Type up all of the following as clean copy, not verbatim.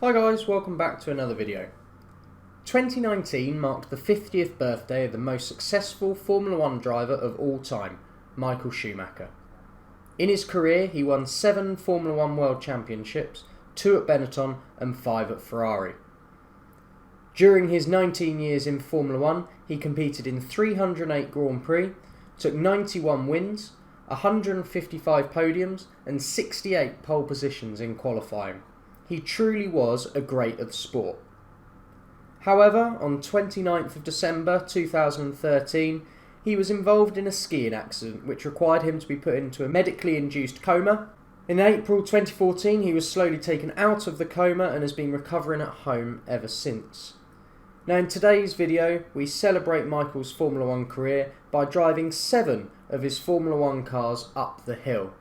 Hi guys, welcome back to another video. 2019 marked the 50th birthday of the most successful Formula 1 driver of all time, Michael Schumacher. In his career he won 7 Formula 1 World Championships, 2 at Benetton and 5 at Ferrari. During his 19 years in Formula 1 he competed in 308 Grand Prix, took 91 wins, 155 podiums and 68 pole positions in qualifying. He truly was a great at the sport. However, on 29th of December 2013, he was involved in a skiing accident which required him to be put into a medically induced coma. In April 2014, he was slowly taken out of the coma and has been recovering at home ever since. Now in today's video, we celebrate Michael's Formula 1 career by driving 7 of his Formula 1 cars up the hill.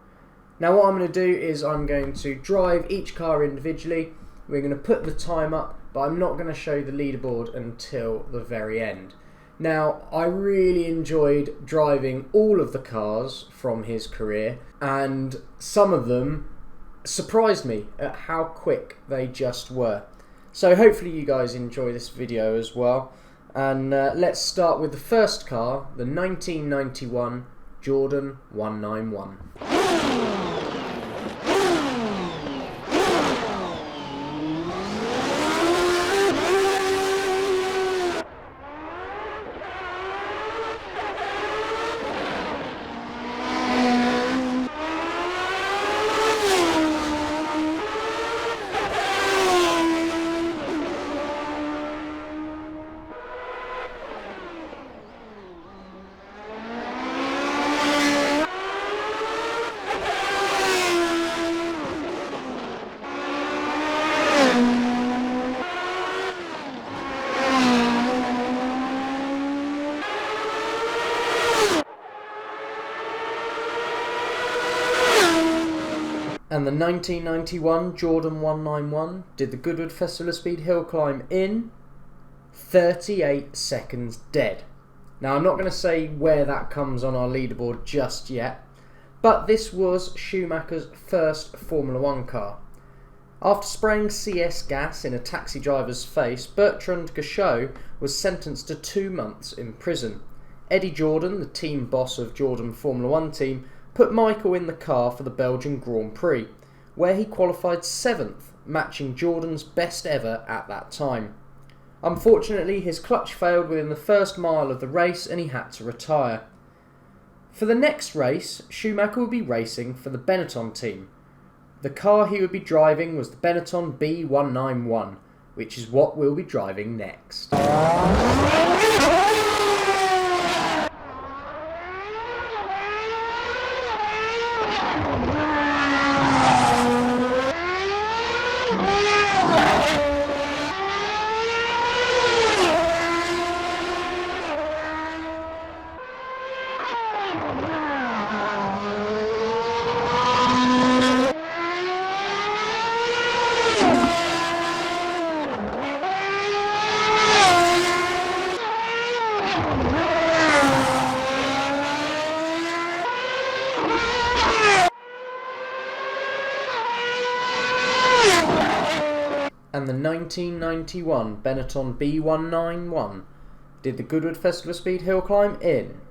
Now what I'm going to do is I'm going to drive each car individually, we're going to put the time up, but I'm not going to show the leaderboard until the very end. Now I really enjoyed driving all of the cars from his career, and some of them surprised me at how quick they just were. So hopefully you guys enjoy this video as well, and let's start with the first car, the 1991 Jordan 191. And the 1991 Jordan 191 did the Goodwood Festival of Speed hill climb in 38 seconds dead. Now I'm not going to say where that comes on our leaderboard just yet, but this was Schumacher's first Formula 1 car. After spraying CS gas in a taxi driver's face, Bertrand Gachot was sentenced to 2 months in prison. Eddie Jordan, the team boss of Jordan Formula 1 team, put Michael in the car for the Belgian Grand Prix, where he qualified 7th, matching Jordan's best ever at that time. Unfortunately, his clutch failed within the first mile of the race and he had to retire. For the next race, Schumacher would be racing for the Benetton team. The car he would be driving was the Benetton B191, which is what we'll be driving next. And the 1991 Benetton B191 did the Goodwood Festival of Speed hill climb in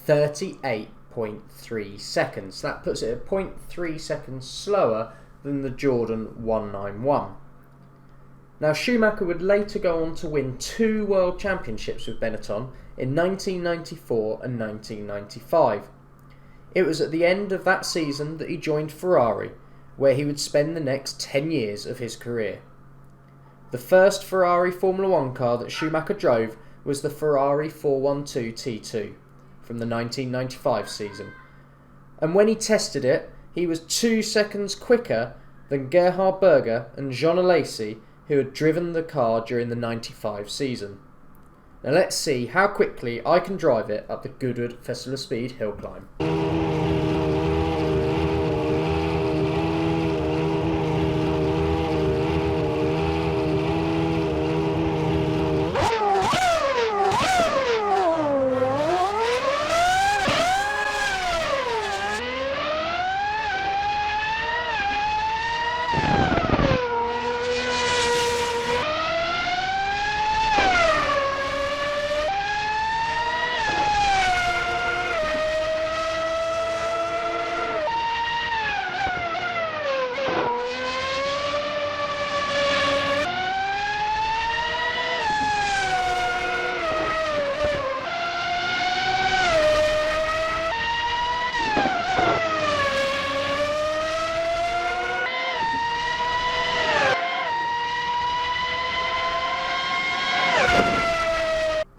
38.3 seconds. That puts it at 0.3 seconds slower than the Jordan 191. Now Schumacher would later go on to win 2 World Championships with Benetton in 1994 and 1995. It was at the end of that season that he joined Ferrari, where he would spend the next 10 years of his career. The first Ferrari Formula 1 car that Schumacher drove was the Ferrari 412 T2 from the 1995 season, and when he tested it, he was 2 seconds quicker than Gerhard Berger and Jean Alesi, who had driven the car during the 95 season. Now let's see how quickly I can drive it up the Goodwood Festival of Speed hill climb.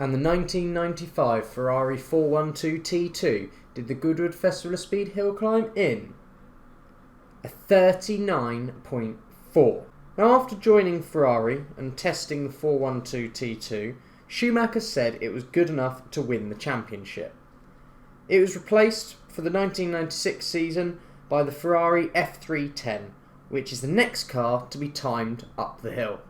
And the 1995 Ferrari 412 T2 did the Goodwood Festival of Speed hill climb in a 39.4. Now, after joining Ferrari and testing the 412 T2, Schumacher said it was good enough to win the championship. It was replaced for the 1996 season by the Ferrari F310, which is the next car to be timed up the hill.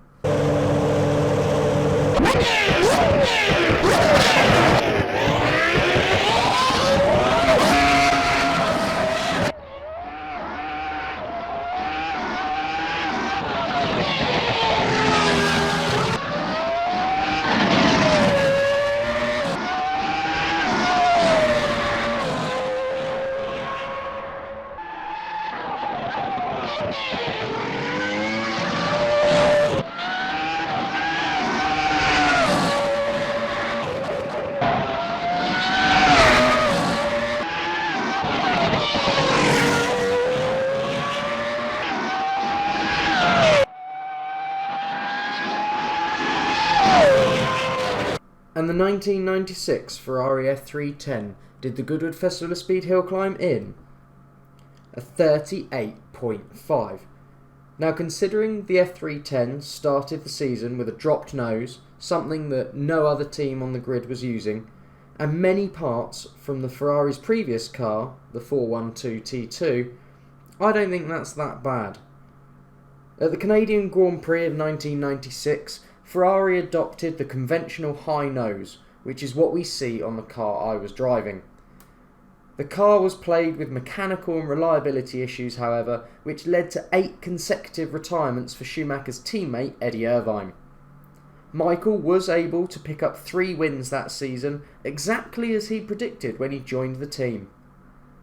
And the 1996 Ferrari F310 did the Goodwood Festival of Speed hill climb in a 38.5. Now, considering the F310 started the season with a dropped nose, something that no other team on the grid was using, and many parts from the Ferrari's previous car, the 412 T2, I don't think that's that bad. At the Canadian Grand Prix of 1996, Ferrari adopted the conventional high nose, which is what we see on the car I was driving. The car was plagued with mechanical and reliability issues, however, which led to 8 consecutive retirements for Schumacher's teammate Eddie Irvine. Michael was able to pick up 3 wins that season, exactly as he predicted when he joined the team.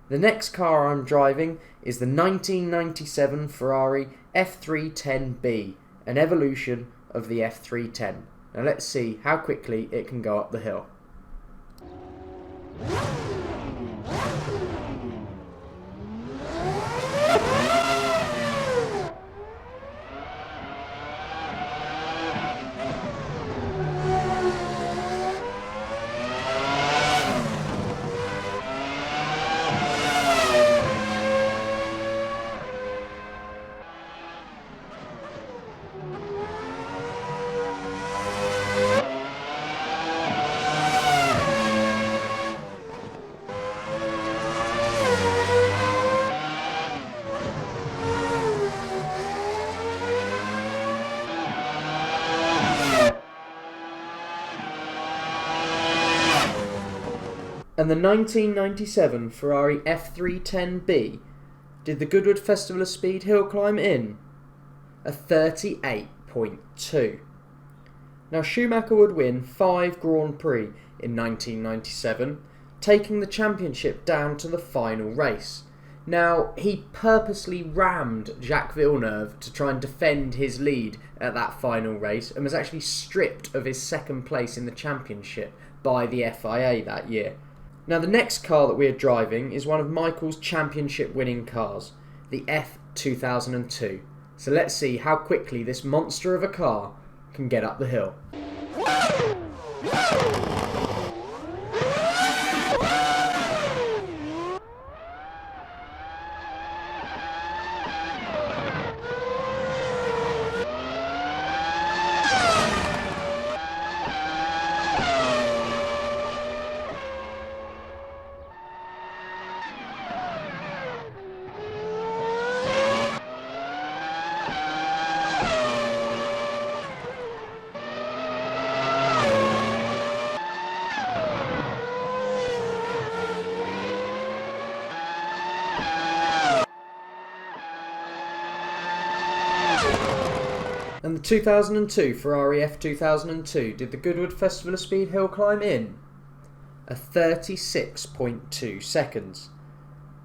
The next car I'm driving is the 1997 Ferrari F310B, an evolution of the F310. Now let's see how quickly it can go up the hill. And the 1997 Ferrari F310B did the Goodwood Festival of Speed hill climb in a 38.2. Now, Schumacher would win 5 Grand Prix in 1997, taking the championship down to the final race. Now, he purposely rammed Jacques Villeneuve to try and defend his lead at that final race and was actually stripped of his second place in the championship by the FIA that year. Now, the next car that we are driving is one of Michael's championship winning cars, the F2002. So let's see how quickly this monster of a car can get up the hill. And the 2002 Ferrari F2002 did the Goodwood Festival of Speed hill climb in a 36.2 seconds.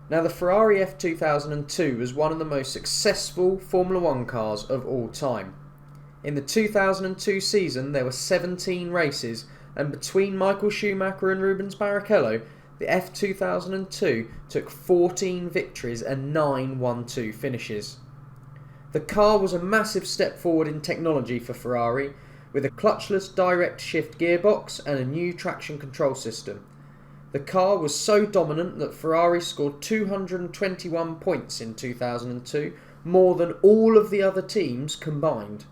Now, the Ferrari F2002 was one of the most successful Formula 1 cars of all time. In the 2002 season, there were 17 races, and between Michael Schumacher and Rubens Barrichello, the F2002 took 14 victories and 9 1-2 finishes. The car was a massive step forward in technology for Ferrari, with a clutchless direct shift gearbox and a new traction control system. The car was so dominant that Ferrari scored 221 points in 2002, more than all of the other teams combined.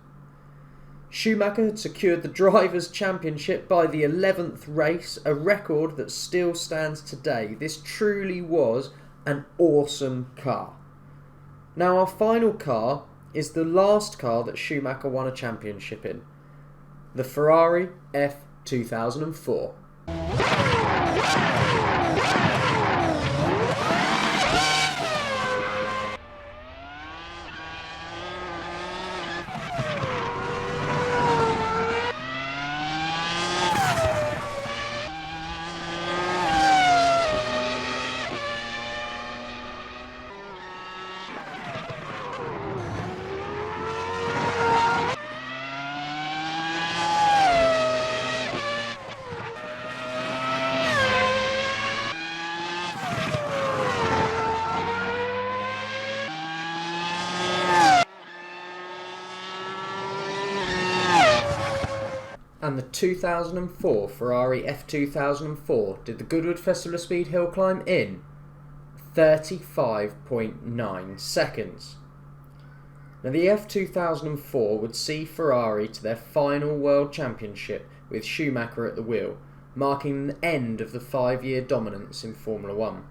Schumacher had secured the Drivers' Championship by the 11th race, a record that still stands today. This truly was an awesome car. Now our final car is the last car that Schumacher won a championship in, the Ferrari F2004. And the 2004 Ferrari F2004 did the Goodwood Festival of Speed hill climb in 35.9 seconds. Now the F2004 would see Ferrari to their final World Championship with Schumacher at the wheel, marking the end of the 5-year dominance in Formula 1.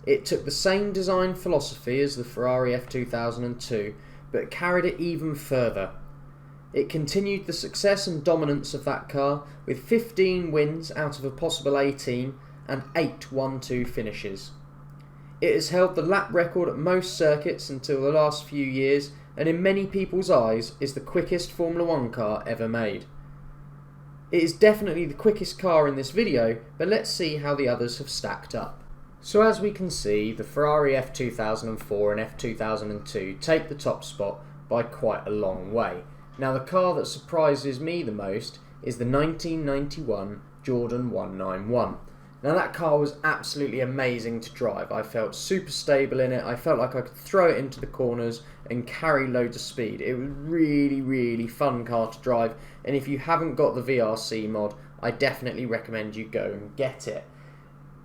It took the same design philosophy as the Ferrari F2002, but carried it even further. It continued the success and dominance of that car with 15 wins out of a possible 18 and 8 1-2 finishes. It has held the lap record at most circuits until the last few years, and in many people's eyes is the quickest Formula 1 car ever made. It is definitely the quickest car in this video, but let's see how the others have stacked up. So as we can see, the Ferrari F2004 and F2002 take the top spot by quite a long way. Now the car that surprises me the most is the 1991 Jordan 191. Now that car was absolutely amazing to drive. I felt super stable in it. I felt like I could throw it into the corners and carry loads of speed. It was really fun car to drive, and if you haven't got the VRC mod, I definitely recommend you go and get it.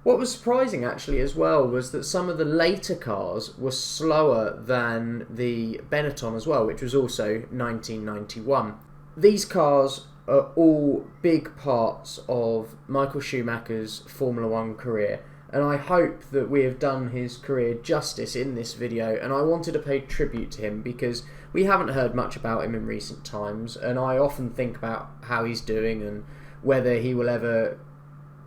What was surprising actually as well was that some of the later cars were slower than the Benetton as well, which was also 1991. These cars are all big parts of Michael Schumacher's Formula 1 career, and I hope that we have done his career justice in this video, and I wanted to pay tribute to him because we haven't heard much about him in recent times, and I often think about how he's doing and whether he will ever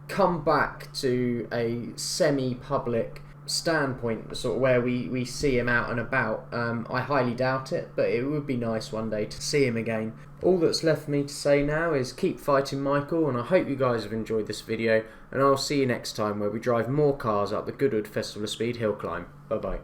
come back to a semi-public standpoint, sort of where we see him out and about. I highly doubt it, but it would be nice one day to see him again. All that's left for me to say now is keep fighting, Michael, and I hope you guys have enjoyed this video, and I'll see you next time where we drive more cars up the Goodwood Festival of Speed hill climb. Bye bye.